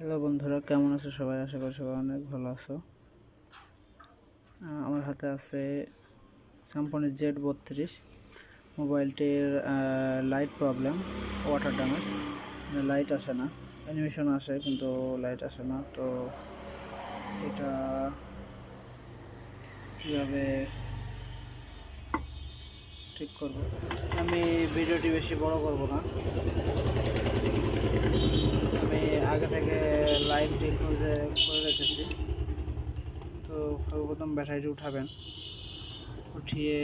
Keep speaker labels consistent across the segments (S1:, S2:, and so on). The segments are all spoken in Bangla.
S1: হ্যালো বন্ধুরা, কেমন আছো সবাই? আশা করি সবাই অনেক ভালো আছো। আমার হাতে আছে symphony z32। মোবাইলটির light problem, water damage, light আসে না, অ্যানিমেশন আসে কিন্তু লাইট আসে না। তো এটা কীভাবে ঠিক করব? আমি ভিডিওটি বেশি বড় করব না। আমি আগে থেকে লাইভ ডিল করে রেখেছি। তো সর্বপ্রথম ব্যাটারিটি উঠাবেন, উঠিয়ে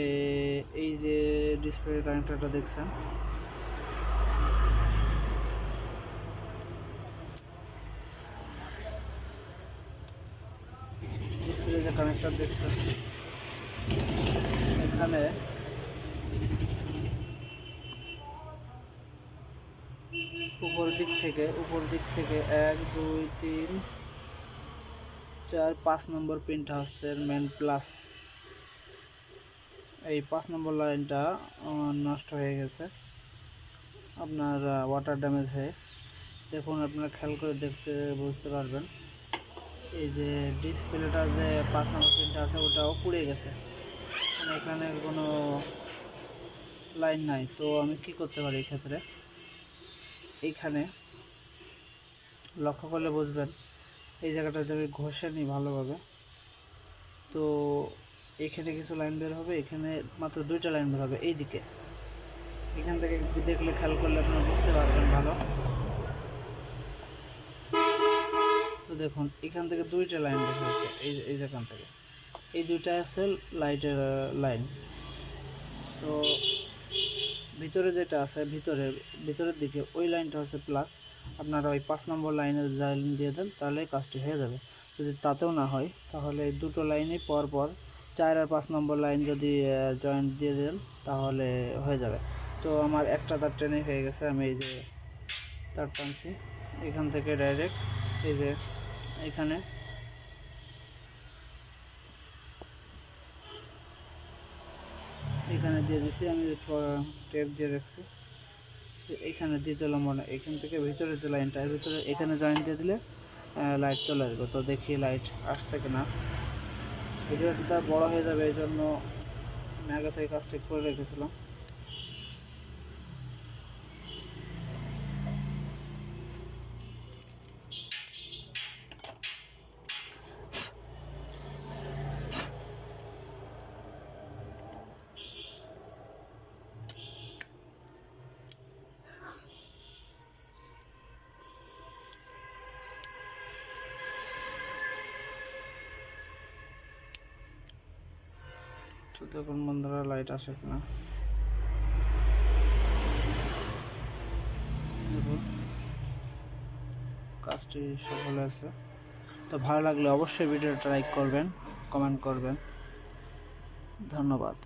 S1: এই যে ডিসপ্লে কানেক্টরটা দেখছেন, ডিসপ্লে যে কানেক্টর দেখছেন, এখানে উপর দিক থেকে 1 2 3 4 5 নম্বর পিনটা হচ্ছে মেন প্লাস। এই 5 নম্বর লাইনটা নষ্ট হয়ে গেছে, আপনার ওয়াটার ড্যামেজ হয়ে। দেখুন, আপনারা খেয়াল করে দেখতে বুঝতে পারবেন, এই যে ডিসপ্লেটা যে 5 নম্বর পিনটা আছে ওটাও পুড়ে গেছে, মানে এখানে কোনো লাইন নাই। তো আমি কি করতে পারি এক্ষেত্রে? এইখানে লক্ষ্য করলে বুঝবেন, এই জায়গাটা যদি ঘষে নিই ভালোভাবে, তো এখানে কিছু লাইন বের হবে, এখানে মাত্র 2টা লাইন বের হবে এই দিকে। এখান থেকে দেখলে, খেয়াল করলে আপনারা বুঝতে পারবেন ভালো। তো দেখুন, এখান থেকে 2টা লাইন বের হয়েছে, এই যেখান থেকে এই 2টা আছে লাইটের লাইন। তো ভিতরে যেটা আছে, ভিতরের দিকে ওই লাইনটা হচ্ছে প্লাস। আপনারা ওই 5 নম্বর লাইনের লাইন দিয়ে দেন, তাহলে কাজটি হয়ে যাবে। যদি তাতেও না হয়, তাহলে এই দুটো লাইনই পরপর 4 আর 5 নম্বর লাইন যদি জয়েন্ট দিয়ে দেন, তাহলে হয়ে যাবে। তো আমার একটা তার ট্রেনে হয়ে গেছে। আমি এই যে তার টানছি, এখান থেকে ডাইরেক্ট এই যে এখানে দিয়ে দিচ্ছি। আমি টেপ দিয়ে রাখছি, এখানে দিয়ে দিলাম, মানে এখান থেকে ভিতরে যে লাইনটা, ভিতরে এখানে জয়েন্ট দিয়ে দিলে লাইট চলে আসবে। তো দেখি লাইট আসছে কিনা। ভিডিওটা বড় হয়ে যাবে, এই জন্য আমি আগে থেকে কাজ ঠিক করে রেখেছিলাম। তো দেখুন বন্ধুরা, লাইট আসে কিনা। দেখুন, কাজটি সফল হয়েছে। তো ভালো লাগলে অবশ্যই ভিডিওটা লাইক করবেন, কমেন্ট করবেন। ধন্যবাদ।